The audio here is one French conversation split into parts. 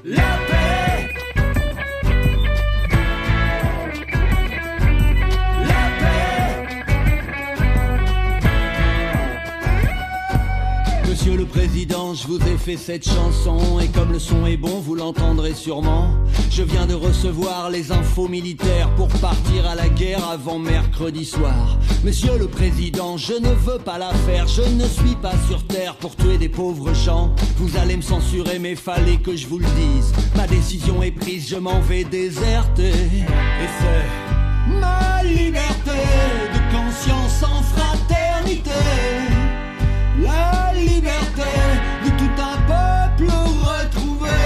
la paix. La paix. Monsieur le Président, je vous ai fait cette chanson et comme le son est bon, vous l'entendrez sûrement. Je viens de recevoir les infos militaires pour partir à la guerre avant mercredi soir. Monsieur le Président, je ne veux pas la faire, je ne suis pas sur terre pour tuer des pauvres gens. Vous allez me censurer mais fallait que je vous le dise. Ma décision est prise, je m'en vais déserter. Et c'est ma liberté de conscience en fraternité. La liberté de tout un peuple retrouvé.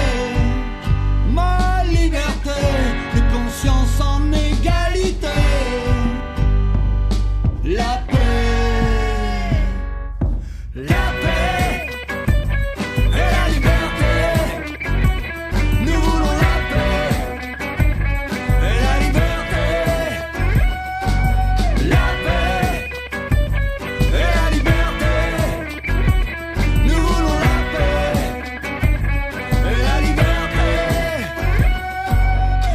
Ma liberté de conscience en égalité. La paix, la paix et la liberté. Nous voulons la paix et la liberté. La paix et la liberté. Nous voulons la paix et la liberté.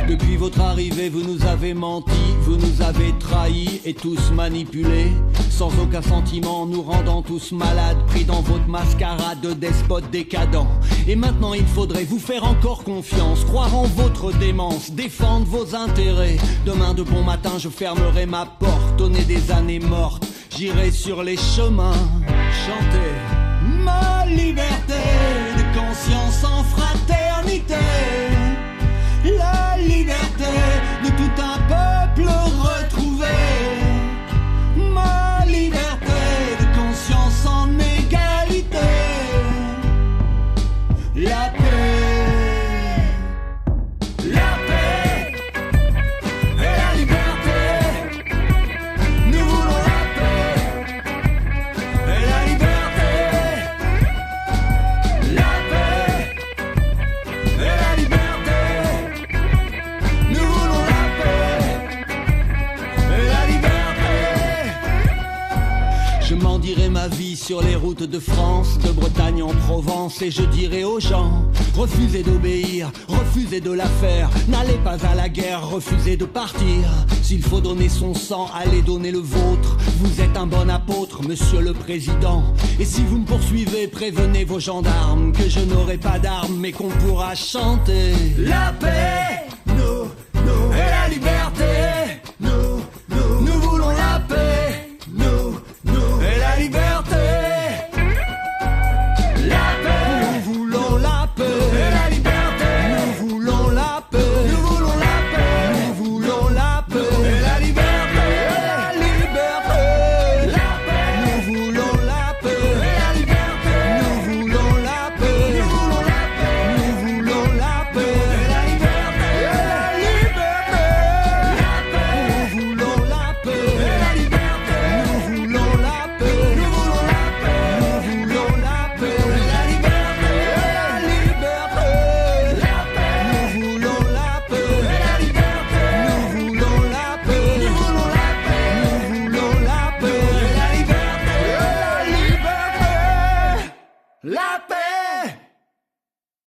Depuis votre arrivée, vous nous avez menti, vous nous avez trahis et tous manipulés, sans aucun sentiment, nous rendant tous malades, pris dans votre mascarade de despote décadent. Et maintenant il faudrait vous faire encore confiance, croire en votre démence, défendre vos intérêts. Demain de bon matin je fermerai ma porte, au nez des années mortes, j'irai sur les chemins, chanter ma liberté de conscience en fraternité. La liberté de tout un peuple retrouvé. Ma liberté de conscience en égalité. La paix, la paix et la liberté. Nous voulons la paix et la liberté. La paix et la liberté. Nous voulons la paix et la liberté. Je m'en dirai ma vie sur les routes de France, de Bretagne en Provence, et je dirai aux gens, refusez d'obéir, refusez de la faire, n'allez pas à la guerre, refusez de partir. S'il faut donner son sang, allez donner le vôtre. Vous êtes un bon apôtre, monsieur le Président. Et si vous me poursuivez, prévenez vos gendarmes que je n'aurai pas d'armes, mais qu'on pourra chanter la paix.